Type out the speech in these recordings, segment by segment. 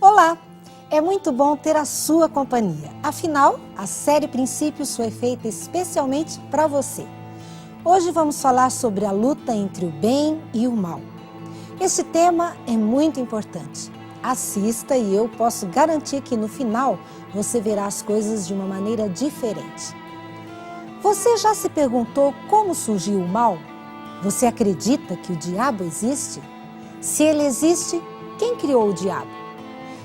Olá! É muito bom ter a sua companhia. Afinal, a série Princípios foi feita especialmente para você. Hoje vamos falar sobre a luta entre o bem e o mal. Esse tema é muito importante. Assista e eu posso garantir que no final você verá as coisas de uma maneira diferente. Você já se perguntou como surgiu o mal? Você acredita que o diabo existe? Se ele existe, quem criou o diabo?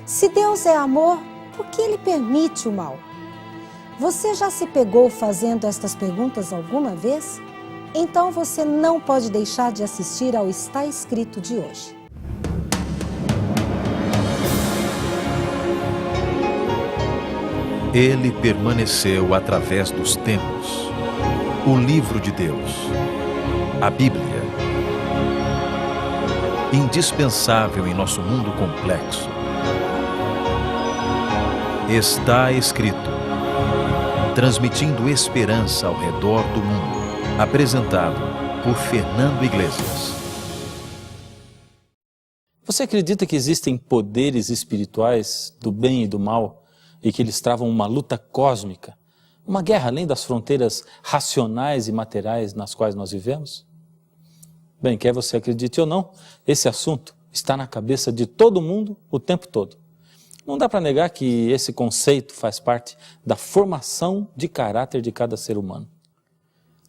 Se Deus é amor, por que Ele permite o mal? Você já se pegou fazendo estas perguntas alguma vez? Então você não pode deixar de assistir ao Está Escrito de hoje. Ele permaneceu através dos tempos. O livro de Deus, a Bíblia. Indispensável em nosso mundo complexo. Está escrito, transmitindo esperança ao redor do mundo, apresentado por Fernando Iglesias. Você acredita que existem poderes espirituais do bem e do mal e que eles travam uma luta cósmica, uma guerra além das fronteiras racionais e materiais nas quais nós vivemos? Bem, quer você acredite ou não, esse assunto está na cabeça de todo mundo o tempo todo. Não dá para negar que esse conceito faz parte da formação de caráter de cada ser humano.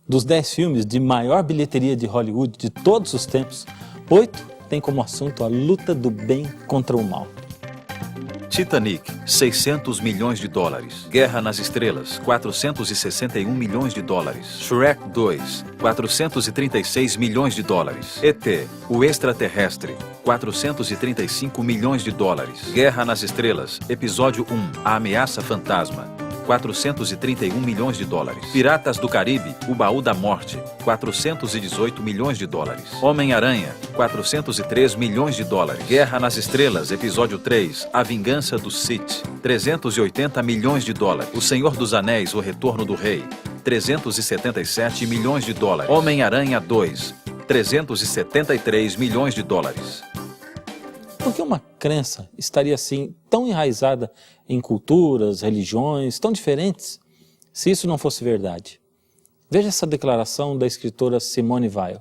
Dos 10 filmes de maior bilheteria de Hollywood de todos os tempos, 8 têm como assunto a luta do bem contra o mal. Titanic, 600 milhões de dólares. Guerra nas Estrelas, 461 milhões de dólares. Shrek 2, 436 milhões de dólares. ET, o extraterrestre, 435 milhões de dólares. Guerra nas Estrelas, episódio 1, a ameaça fantasma, 431 milhões de dólares. Piratas do Caribe, o baú da morte, 418 milhões de dólares. Homem-Aranha, 403 milhões de dólares. Guerra nas Estrelas, episódio 3, a vingança do Sith, 380 milhões de dólares. O Senhor dos Anéis, o retorno do rei, 377 milhões de dólares. Homem-Aranha 2, 373 milhões de dólares. Por que uma crença estaria assim tão enraizada em culturas, religiões tão diferentes, se isso não fosse verdade? Veja essa declaração da escritora Simone Weil.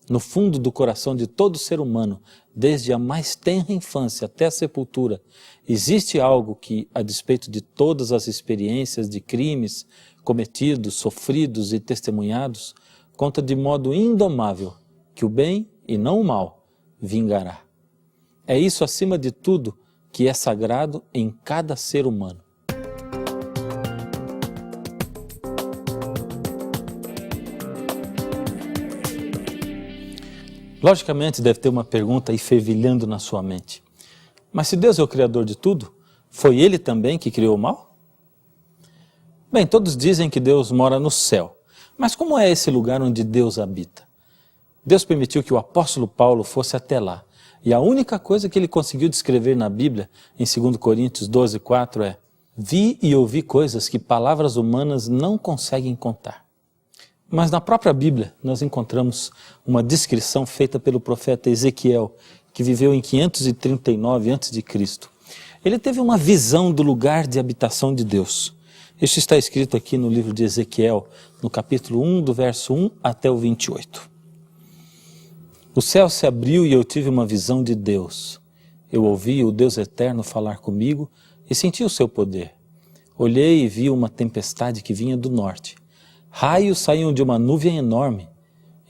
No fundo do coração de todo ser humano, desde a mais tenra infância até a sepultura, existe algo que, a despeito de todas as experiências de crimes cometidos, sofridos e testemunhados, conta de modo indomável que o bem e não o mal vingará. É isso, acima de tudo, que é sagrado em cada ser humano. Logicamente deve ter uma pergunta aí fervilhando na sua mente. Mas se Deus é o Criador de tudo, foi Ele também que criou o mal? Bem, todos dizem que Deus mora no céu. Mas como é esse lugar onde Deus habita? Deus permitiu que o apóstolo Paulo fosse até lá. E a única coisa que ele conseguiu descrever na Bíblia, em 2 Coríntios 12:4, é: vi e ouvi coisas que palavras humanas não conseguem contar. Mas na própria Bíblia nós encontramos uma descrição feita pelo profeta Ezequiel, que viveu em 539 a.C. Ele teve uma visão do lugar de habitação de Deus. Isso está escrito aqui no livro de Ezequiel, no capítulo 1, do verso 1 até o 28. O céu se abriu e eu tive uma visão de Deus. Eu ouvi o Deus eterno falar comigo e senti o seu poder. Olhei e vi uma tempestade que vinha do norte. Raios saíam de uma nuvem enorme.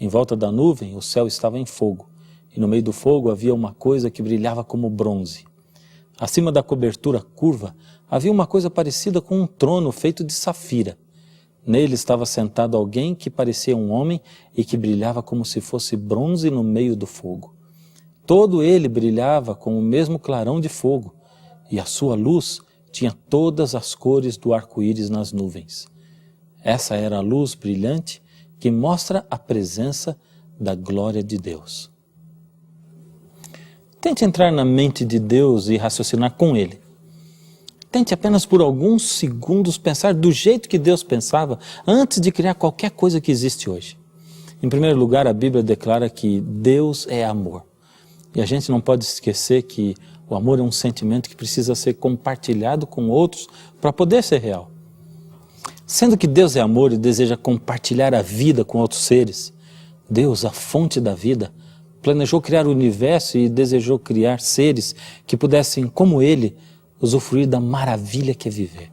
Em volta da nuvem o céu estava em fogo, e no meio do fogo havia uma coisa que brilhava como bronze. Acima da cobertura curva havia uma coisa parecida com um trono feito de safira. Nele estava sentado alguém que parecia um homem e que brilhava como se fosse bronze no meio do fogo. Todo ele brilhava com o mesmo clarão de fogo, e a sua luz tinha todas as cores do arco-íris nas nuvens. Essa era a luz brilhante que mostra a presença da glória de Deus. Tente entrar na mente de Deus e raciocinar com Ele. Tente apenas por alguns segundos pensar do jeito que Deus pensava antes de criar qualquer coisa que existe hoje. Em primeiro lugar, a Bíblia declara que Deus é amor. E a gente não pode esquecer que O amor é um sentimento que precisa ser compartilhado com outros para poder ser real. Sendo que Deus é amor e deseja compartilhar a vida com outros seres, Deus, a fonte da vida, planejou criar o universo e desejou criar seres que pudessem, como Ele, usufruir da maravilha que é viver.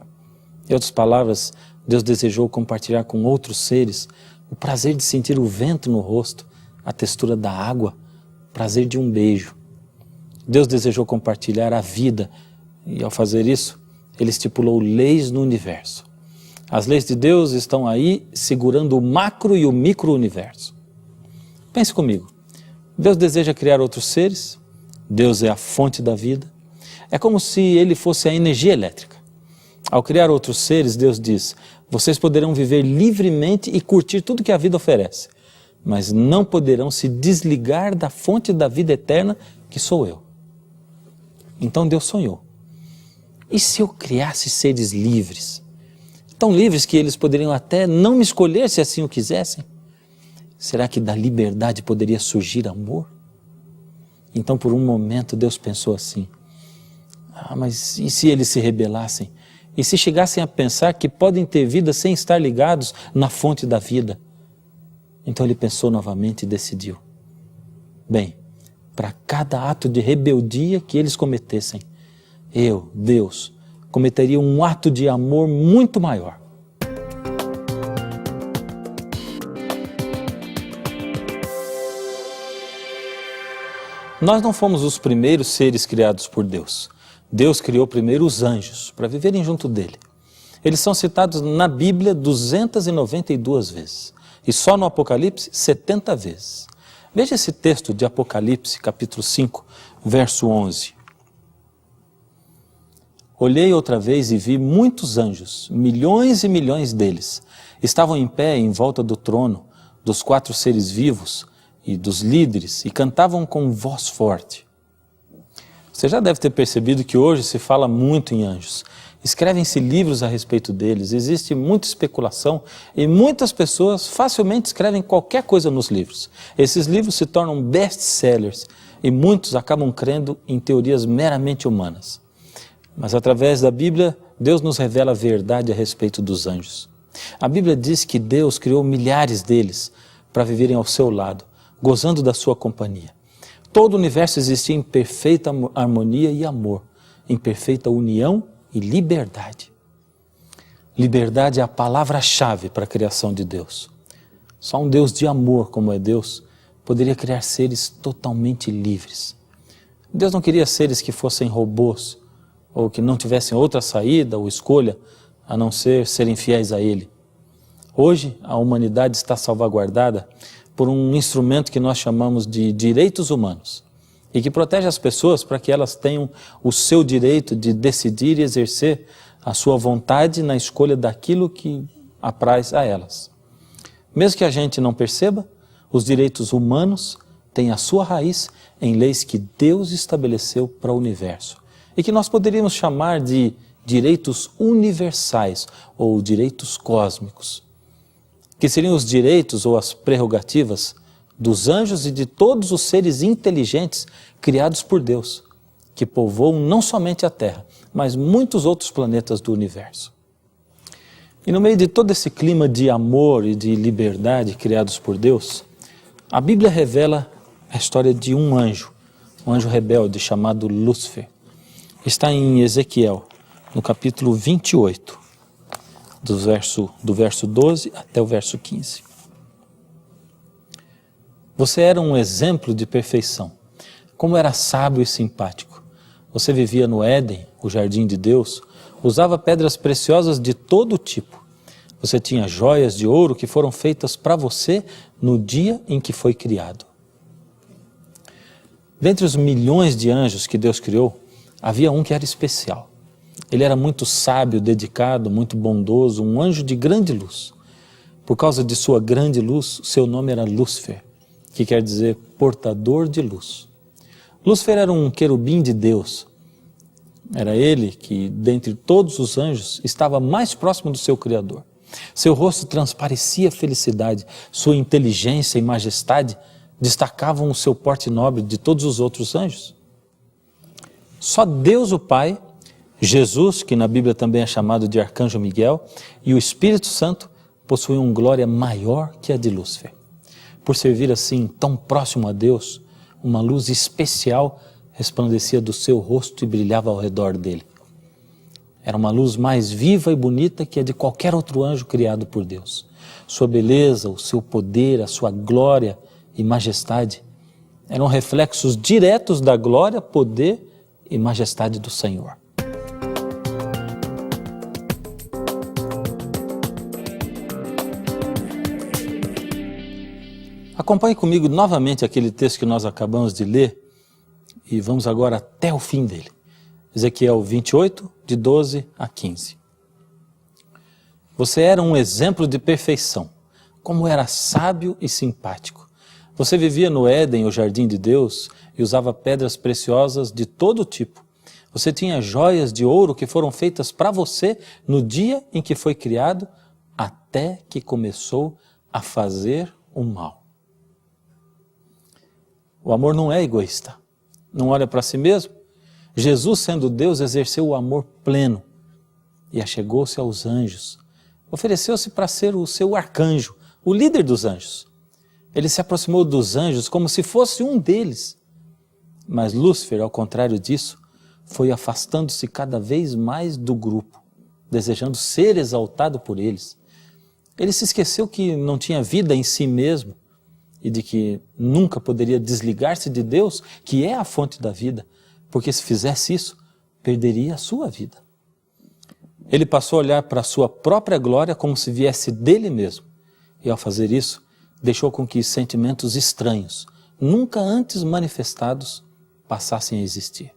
Em outras palavras, Deus desejou compartilhar com outros seres o prazer de sentir o vento no rosto, a textura da água, o prazer de um beijo. Deus desejou compartilhar a vida e, ao fazer isso, Ele estipulou leis no universo. As leis de Deus estão aí segurando o macro e o micro-universo. Pense comigo. Deus deseja criar outros seres, Deus é a fonte da vida. É como se Ele fosse a energia elétrica. Ao criar outros seres, Deus diz, vocês poderão viver livremente e curtir tudo que a vida oferece, mas não poderão se desligar da fonte da vida eterna que sou eu. Então Deus sonhou. E se eu criasse seres livres? Tão livres que eles poderiam até não me escolher se assim o quisessem? Será que da liberdade poderia surgir amor? Então por um momento Deus pensou assim, mas e se eles se rebelassem? E se chegassem a pensar que podem ter vida sem estar ligados na fonte da vida? Então ele pensou novamente e decidiu. Bem, para cada ato de rebeldia que eles cometessem, eu, Deus, cometeria um ato de amor muito maior. Nós não fomos os primeiros seres criados por Deus. Deus criou primeiro os anjos, para viverem junto dele. Eles são citados na Bíblia 292 vezes, e só no Apocalipse 70 vezes. Veja esse texto de Apocalipse, capítulo 5, verso 11. Olhei outra vez e vi muitos anjos, milhões e milhões deles. Estavam em pé em volta do trono, dos 4 seres vivos e dos líderes, e cantavam com voz forte. Você já deve ter percebido que hoje se fala muito em anjos. Escrevem-se livros a respeito deles, existe muita especulação e muitas pessoas facilmente escrevem qualquer coisa nos livros. Esses livros se tornam best-sellers e muitos acabam crendo em teorias meramente humanas. Mas através da Bíblia, Deus nos revela a verdade a respeito dos anjos. A Bíblia diz que Deus criou milhares deles para viverem ao seu lado, gozando da sua companhia. Todo o universo existia em perfeita harmonia e amor, em perfeita união e liberdade. Liberdade é a palavra-chave para a criação de Deus. Só um Deus de amor, como é Deus, poderia criar seres totalmente livres. Deus não queria seres que fossem robôs, ou que não tivessem outra saída ou escolha, a não ser serem fiéis a Ele. Hoje, a humanidade está salvaguardada por um instrumento que nós chamamos de direitos humanos e que protege as pessoas para que elas tenham o seu direito de decidir e exercer a sua vontade na escolha daquilo que apraz a elas. Mesmo que a gente não perceba, os direitos humanos têm a sua raiz em leis que Deus estabeleceu para o universo e que nós poderíamos chamar de direitos universais ou direitos cósmicos, que seriam os direitos ou as prerrogativas dos anjos e de todos os seres inteligentes criados por Deus, que povoam não somente a Terra, mas muitos outros planetas do universo. E no meio de todo esse clima de amor e de liberdade criados por Deus, a Bíblia revela a história de um anjo rebelde chamado Lúcifer. Está em Ezequiel, no capítulo 28. Do verso 12 até o verso 15. Você era um exemplo de perfeição, como era sábio e simpático. Você vivia no Éden, o jardim de Deus, usava pedras preciosas de todo tipo. Você tinha joias de ouro que foram feitas para você no dia em que foi criado. Dentre os milhões de anjos que Deus criou, havia um que era especial. Ele era muito sábio, dedicado, muito bondoso, um anjo de grande luz. Por causa de sua grande luz, seu nome era Lúcifer, que quer dizer portador de luz. Lúcifer era um querubim de Deus. Era ele que, dentre todos os anjos, estava mais próximo do seu Criador. Seu rosto transparecia felicidade, sua inteligência e majestade destacavam o seu porte nobre de todos os outros anjos. Só Deus o Pai, Jesus, que na Bíblia também é chamado de Arcanjo Miguel, e o Espírito Santo possuíam glória maior que a de Lúcifer. Por servir assim tão próximo a Deus, uma luz especial resplandecia do seu rosto e brilhava ao redor dele. Era uma luz mais viva e bonita que a de qualquer outro anjo criado por Deus. Sua beleza, o seu poder, a sua glória e majestade eram reflexos diretos da glória, poder e majestade do Senhor. Acompanhe comigo novamente aquele texto que nós acabamos de ler e vamos agora até o fim dele. Ezequiel 28, de 12 a 15. Você era um exemplo de perfeição, como era sábio e simpático. Você vivia no Éden, o jardim de Deus, e usava pedras preciosas de todo tipo. Você tinha joias de ouro que foram feitas para você no dia em que foi criado, até que começou a fazer o mal. O amor não é egoísta, não olha para si mesmo. Jesus, sendo Deus, exerceu o amor pleno e achegou-se aos anjos. Ofereceu-se para ser o seu arcanjo, o líder dos anjos. Ele se aproximou dos anjos como se fosse um deles. Mas Lúcifer, ao contrário disso, foi afastando-se cada vez mais do grupo, desejando ser exaltado por eles. Ele se esqueceu que não tinha vida em si mesmo e de que nunca poderia desligar-se de Deus, que é a fonte da vida, porque se fizesse isso, perderia a sua vida. Ele passou a olhar para a sua própria glória como se viesse dele mesmo, e ao fazer isso, deixou com que sentimentos estranhos, nunca antes manifestados, passassem a existir.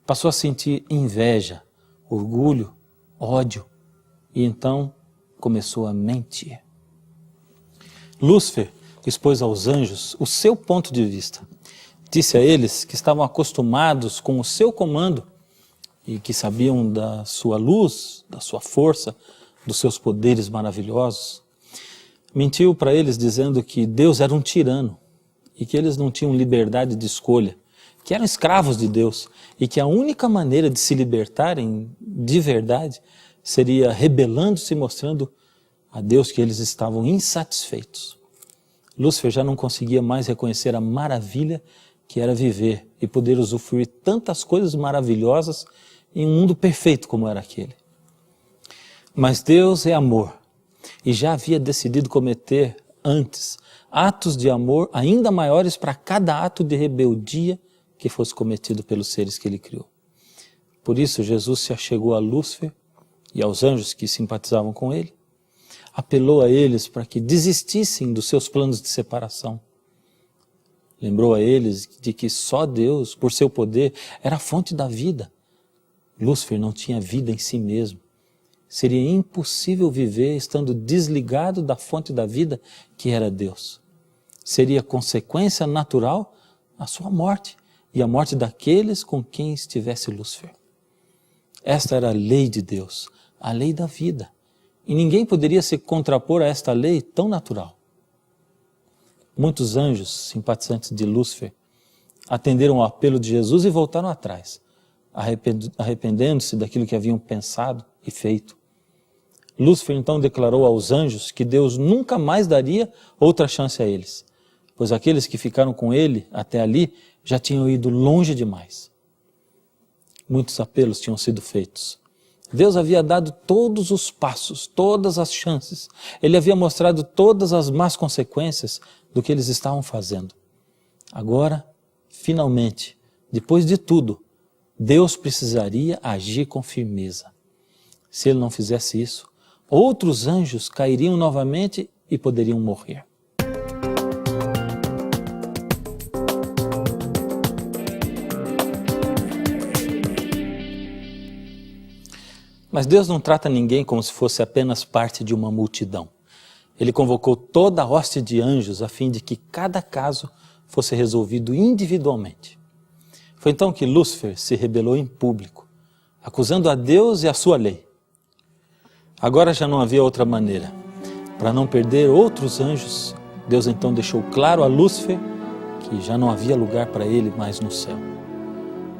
Passou a sentir inveja, orgulho, ódio, e então começou a mentir. Lúcifer expôs aos anjos o seu ponto de vista. Disse a eles que estavam acostumados com o seu comando e que sabiam da sua luz, da sua força, dos seus poderes maravilhosos. Mentiu para eles dizendo que Deus era um tirano e que eles não tinham liberdade de escolha, que eram escravos de Deus e que a única maneira de se libertarem de verdade seria rebelando-se e mostrando a Deus que eles estavam insatisfeitos. Lúcifer já não conseguia mais reconhecer a maravilha que era viver e poder usufruir tantas coisas maravilhosas em um mundo perfeito como era aquele. Mas Deus é amor e já havia decidido cometer antes atos de amor ainda maiores para cada ato de rebeldia que fosse cometido pelos seres que ele criou. Por isso Jesus se achegou a Lúcifer e aos anjos que simpatizavam com ele, apelou a eles para que desistissem dos seus planos de separação. Lembrou a eles de que só Deus, por seu poder, era a fonte da vida. Lúcifer não tinha vida em si mesmo. Seria impossível viver estando desligado da fonte da vida, que era Deus. Seria consequência natural a sua morte e a morte daqueles com quem estivesse Lúcifer. Esta era a lei de Deus, a lei da vida. E ninguém poderia se contrapor a esta lei tão natural. Muitos anjos, simpatizantes de Lúcifer, atenderam ao apelo de Jesus e voltaram atrás, arrependendo-se daquilo que haviam pensado e feito. Lúcifer então declarou aos anjos que Deus nunca mais daria outra chance a eles, pois aqueles que ficaram com ele até ali já tinham ido longe demais. Muitos apelos tinham sido feitos. Deus havia dado todos os passos, todas as chances. Ele havia mostrado todas as más consequências do que eles estavam fazendo. Agora, finalmente, depois de tudo, Deus precisaria agir com firmeza. Se ele não fizesse isso, outros anjos cairiam novamente e poderiam morrer. Mas Deus não trata ninguém como se fosse apenas parte de uma multidão. Ele convocou toda a hoste de anjos a fim de que cada caso fosse resolvido individualmente. Foi então que Lúcifer se rebelou em público, acusando a Deus e a sua lei. Agora já não havia outra maneira. Para não perder outros anjos, Deus então deixou claro a Lúcifer que já não havia lugar para ele mais no céu.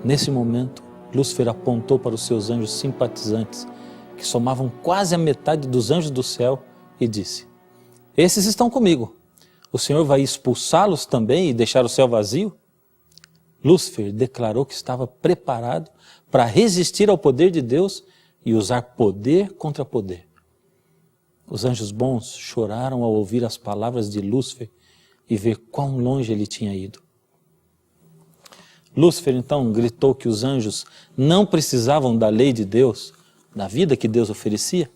Nesse momento, Lúcifer apontou para os seus anjos simpatizantes, que somavam quase a metade dos anjos do céu, e disse: esses estão comigo. O Senhor vai expulsá-los também e deixar o céu vazio? Lúcifer declarou que estava preparado para resistir ao poder de Deus e usar poder contra poder. Os anjos bons choraram ao ouvir as palavras de Lúcifer e ver quão longe ele tinha ido. Lúcifer então gritou que os anjos não precisavam da lei de Deus, da vida que Deus oferecia,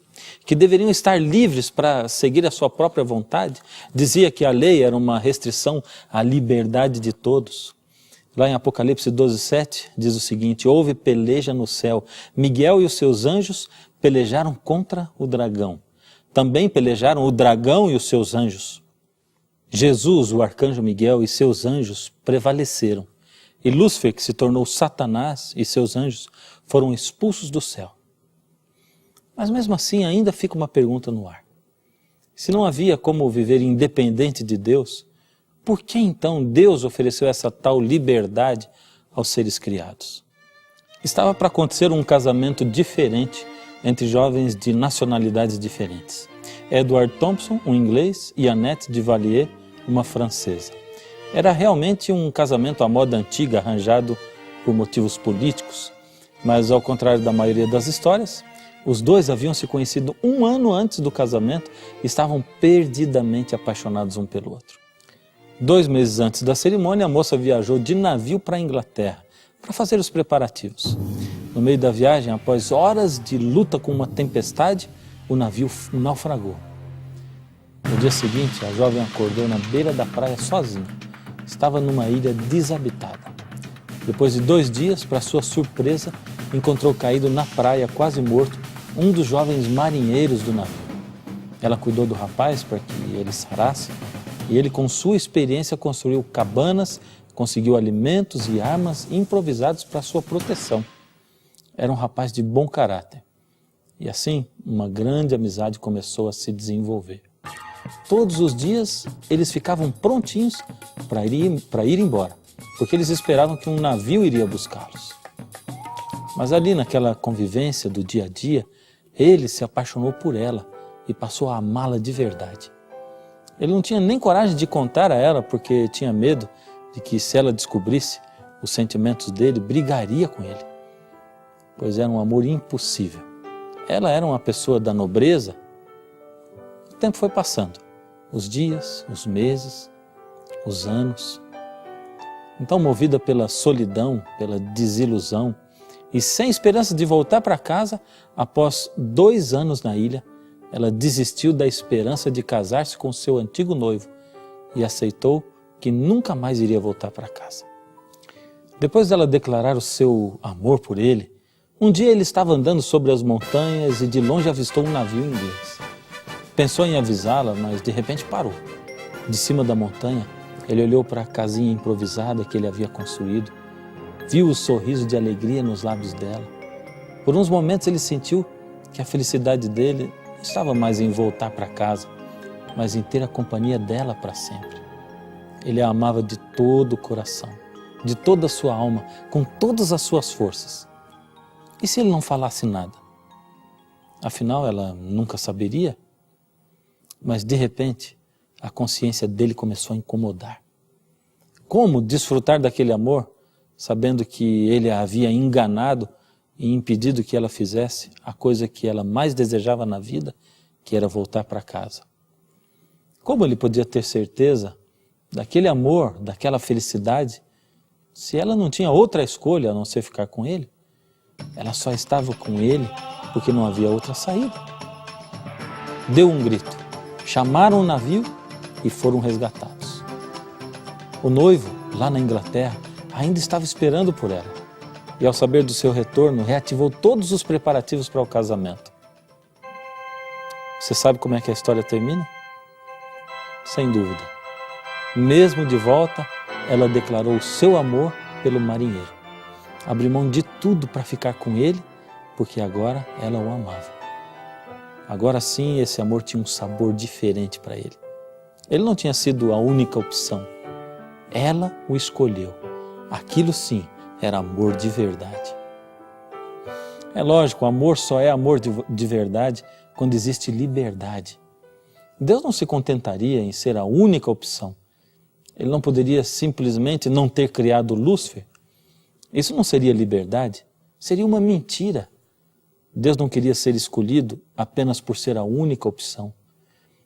que deveriam estar livres para seguir a sua própria vontade. Dizia que a lei era uma restrição à liberdade de todos. Lá em Apocalipse 12:7 diz o seguinte: houve peleja no céu, Miguel e os seus anjos pelejaram contra o dragão. Também pelejaram o dragão e os seus anjos. Jesus, o arcanjo Miguel e seus anjos prevaleceram. E Lúcifer, que se tornou Satanás, e seus anjos foram expulsos do céu. Mas mesmo assim ainda fica uma pergunta no ar. Se não havia como viver independente de Deus, por que então Deus ofereceu essa tal liberdade aos seres criados? Estava para acontecer um casamento diferente entre jovens de nacionalidades diferentes. Edward Thompson, um inglês, e Annette de Valier, uma francesa. Era realmente um casamento à moda antiga, arranjado por motivos políticos, mas ao contrário da maioria das histórias, os dois haviam se conhecido um ano antes do casamento e estavam perdidamente apaixonados um pelo outro. 2 meses antes da cerimônia, a moça viajou de navio para a Inglaterra para fazer os preparativos. No meio da viagem, após horas de luta com uma tempestade, o navio naufragou. No dia seguinte, a jovem acordou na beira da praia sozinha. Estava numa ilha desabitada. Depois de 2 dias, para sua surpresa, encontrou caído na praia, quase morto, um dos jovens marinheiros do navio. Ela cuidou do rapaz para que ele sarasse, e ele, com sua experiência, construiu cabanas, conseguiu alimentos e armas improvisados para sua proteção. Era um rapaz de bom caráter. E assim, uma grande amizade começou a se desenvolver. Todos os dias, eles ficavam prontinhos para ir embora, porque eles esperavam que um navio iria buscá-los. Mas ali naquela convivência do dia a dia, ele se apaixonou por ela e passou a amá-la de verdade. Ele não tinha nem coragem de contar a ela porque tinha medo de que, se ela descobrisse os sentimentos dele, brigaria com ele. Pois era um amor impossível. Ela era uma pessoa da nobreza. O tempo foi passando. Os dias, os meses, os anos. Então, movida pela solidão, pela desilusão, e sem esperança de voltar para casa, após 2 anos na ilha, ela desistiu da esperança de casar-se com seu antigo noivo e aceitou que nunca mais iria voltar para casa. Depois dela declarar o seu amor por ele, um dia ele estava andando sobre as montanhas e de longe avistou um navio inglês. Pensou em avisá-la, mas de repente parou. De cima da montanha, ele olhou para a casinha improvisada que ele havia construído, viu o sorriso de alegria nos lábios dela. Por uns momentos ele sentiu que a felicidade dele não estava mais em voltar para casa, mas em ter a companhia dela para sempre. Ele a amava de todo o coração, de toda a sua alma, com todas as suas forças. E se ele não falasse nada? Afinal, ela nunca saberia. Mas de repente, a consciência dele começou a incomodar. Como desfrutar daquele amor, sabendo que ele a havia enganado e impedido que ela fizesse a coisa que ela mais desejava na vida, que era voltar para casa? Como ele podia ter certeza daquele amor, daquela felicidade, se ela não tinha outra escolha a não ser ficar com ele? Ela só estava com ele porque não havia outra saída. Deu um grito, chamaram o navio e foram resgatados. O noivo, lá na Inglaterra, ainda estava esperando por ela. E ao saber do seu retorno, reativou todos os preparativos para o casamento. Você sabe como é que a história termina? Sem dúvida. Mesmo de volta, ela declarou o seu amor pelo marinheiro. Abriu mão de tudo para ficar com ele, porque agora ela o amava. Agora sim, esse amor tinha um sabor diferente para ele. Ele não tinha sido a única opção. Ela o escolheu. Aquilo sim era amor de verdade. É lógico, o amor só é amor de verdade quando existe liberdade. Deus não se contentaria em ser a única opção. Ele não poderia simplesmente não ter criado Lúcifer. Isso não seria liberdade, seria uma mentira. Deus não queria ser escolhido apenas por ser a única opção.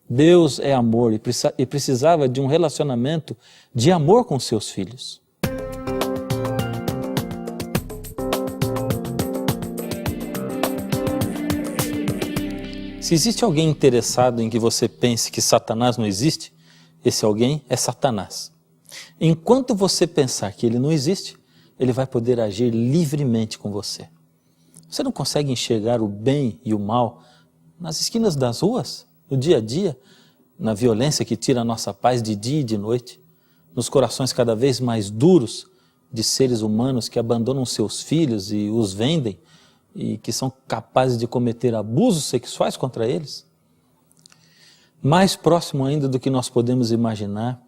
Deus é amor e precisava de um relacionamento de amor com seus filhos. Se existe alguém interessado em que você pense que Satanás não existe, esse alguém é Satanás. Enquanto você pensar que ele não existe, ele vai poder agir livremente com você. Você não consegue enxergar o bem e o mal nas esquinas das ruas, no dia a dia, na violência que tira a nossa paz de dia e de noite, nos corações cada vez mais duros de seres humanos que abandonam seus filhos e os vendem e que são capazes de cometer abusos sexuais contra eles? Mais próximo ainda do que nós podemos imaginar,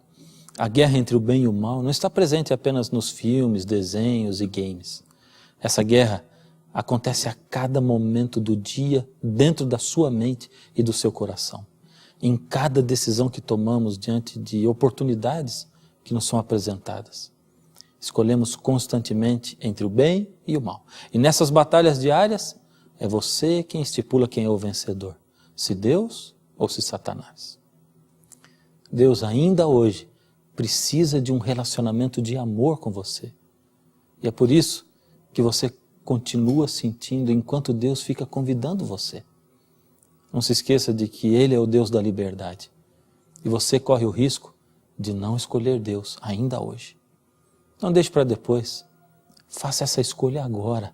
a guerra entre o bem e o mal não está presente apenas nos filmes, desenhos e games. Essa guerra acontece a cada momento do dia dentro da sua mente e do seu coração. Em cada decisão que tomamos diante de oportunidades que nos são apresentadas. Escolhemos constantemente entre o bem e o mal. E nessas batalhas diárias, é você quem estipula quem é o vencedor. Se Deus ou se Satanás. Deus ainda hoje precisa de um relacionamento de amor com você. E é por isso que você continua sentindo enquanto Deus fica convidando você. Não se esqueça de que Ele é o Deus da liberdade. E você corre o risco de não escolher Deus ainda hoje. Não deixe para depois. Faça essa escolha agora.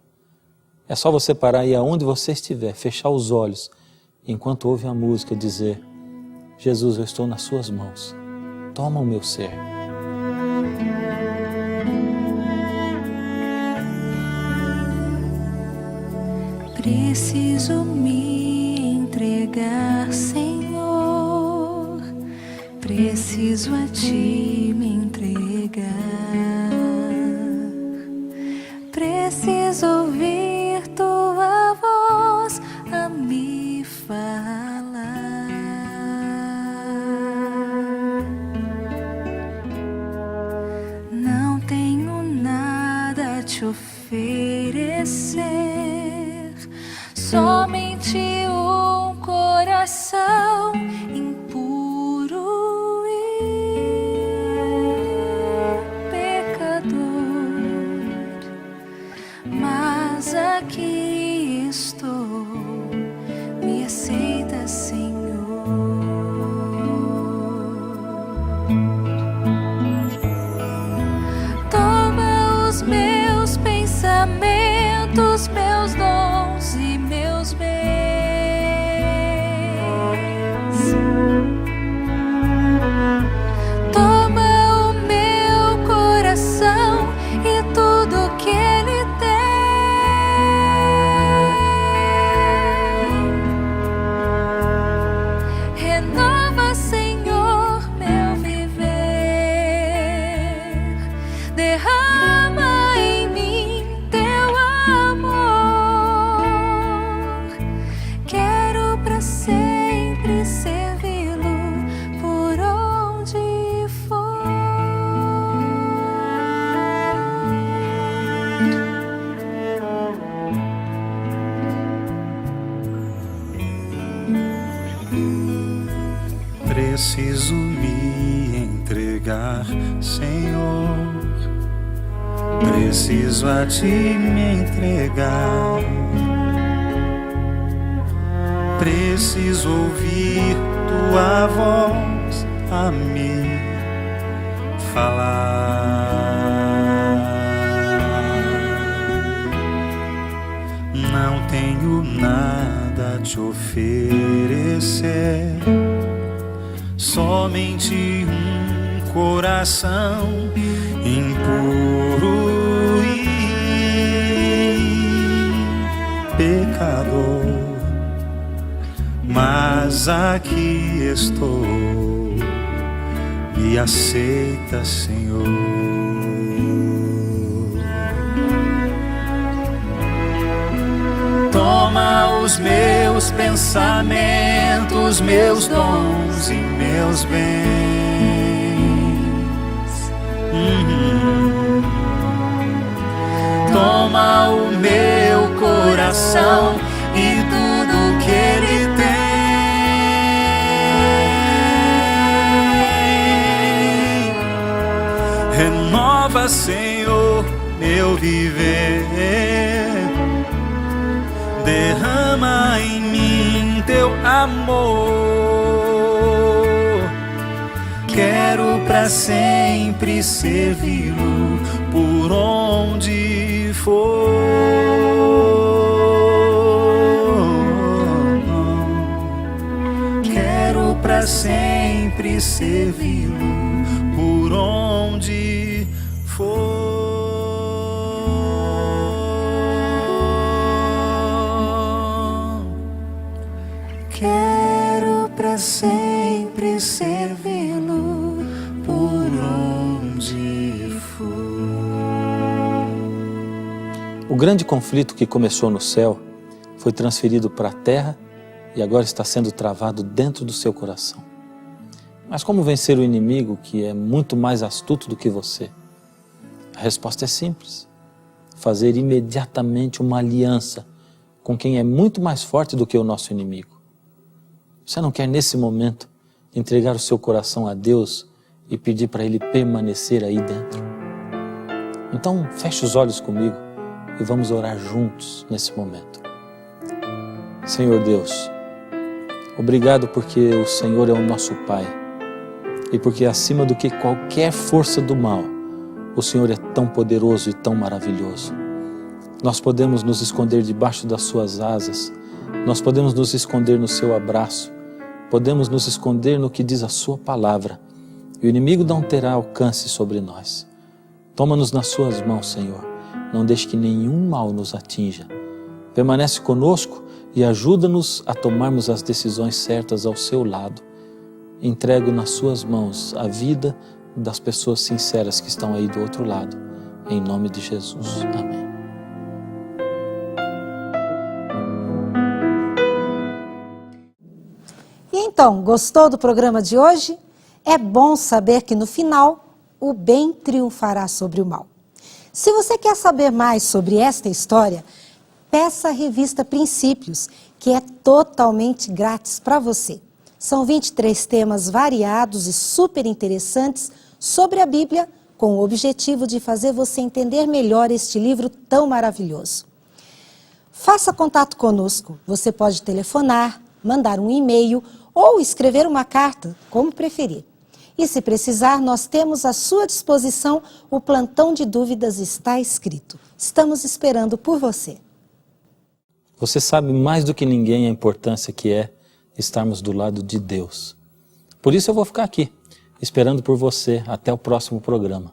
É só você parar aí aonde você estiver, fechar os olhos, enquanto ouve a música, dizer: Jesus, eu estou nas suas mãos. Toma o meu ser. Preciso me entregar, Senhor. Preciso a Ti me entregar. Preciso ouvir Tua voz a me falar. Não tenho nada a Te oferecer, somente um coração impuro e pecador. Mas aqui estou, me aceita, Senhor. Toma os meus pensamentos, meus dons e meus bens. Toma o meu coração e tudo que ele tem. Renova, Senhor, meu viver. Derrama em mim Teu amor. Quero para sempre servi-lo por onde for. Preciso me entregar, Senhor. Preciso a Ti me entregar. Preciso ouvir Tua voz a me falar. Não tenho nada a Te oferecer, somente um coração impuro e pecador. Mas aqui estou, me aceita, Senhor. Toma os meus pensamentos, meus dons e meus bens. Toma o meu coração e tudo que ele tem. Renova, Senhor, meu viver. Derrama em mim teu amor. Quero pra sempre servi-lo por onde for. Quero pra sempre servi-lo por onde for. Quero pra sempre servi-lo por onde for. O grande conflito que começou no céu foi transferido para a terra e agora está sendo travado dentro do seu coração. Mas como vencer o inimigo que é muito mais astuto do que você? A resposta é simples: fazer imediatamente uma aliança com quem é muito mais forte do que o nosso inimigo. Você não quer nesse momento entregar o seu coração a Deus e pedir para Ele permanecer aí dentro? Então feche os olhos comigo e vamos orar juntos nesse momento. Senhor Deus, obrigado porque o Senhor é o nosso Pai e porque acima do que qualquer força do mal, o Senhor é tão poderoso e tão maravilhoso. Nós podemos nos esconder debaixo das suas asas, nós podemos nos esconder no seu abraço, podemos nos esconder no que diz a sua palavra e o inimigo não terá alcance sobre nós. Toma-nos nas suas mãos, Senhor, não deixe que nenhum mal nos atinja. Permanece conosco e ajuda-nos a tomarmos as decisões certas ao seu lado. Entrego nas suas mãos a vida das pessoas sinceras que estão aí do outro lado. Em nome de Jesus. Amém. E então, gostou do programa de hoje? É bom saber que no final, o bem triunfará sobre o mal. Se você quer saber mais sobre esta história, peça a revista Princípios, que é totalmente grátis para você. São 23 temas variados e super interessantes sobre a Bíblia, com o objetivo de fazer você entender melhor este livro tão maravilhoso. Faça contato conosco. Você pode telefonar, mandar um e-mail ou escrever uma carta, como preferir. E se precisar, nós temos à sua disposição o plantão de dúvidas está escrito. Estamos esperando por você. Você sabe mais do que ninguém a importância que é estarmos do lado de Deus. Por isso eu vou ficar aqui, esperando por você até o próximo programa.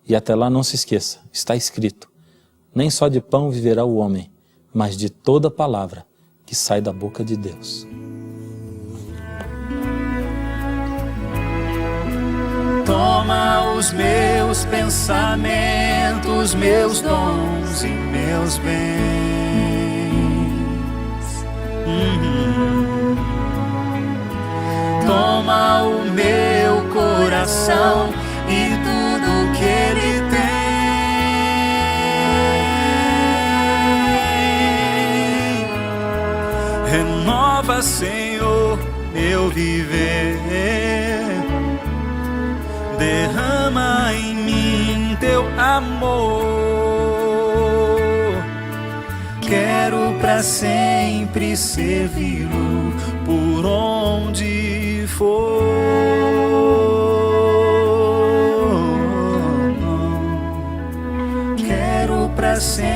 E até lá não se esqueça, está escrito: nem só de pão viverá o homem, mas de toda palavra que sai da boca de Deus. Toma os meus pensamentos, meus dons e meus bens. Toma o meu coração e tudo que ele tem. Renova, Senhor, meu viver. Derrama em mim teu amor. Quero pra sempre servi-lo por onde for. Quero pra sempre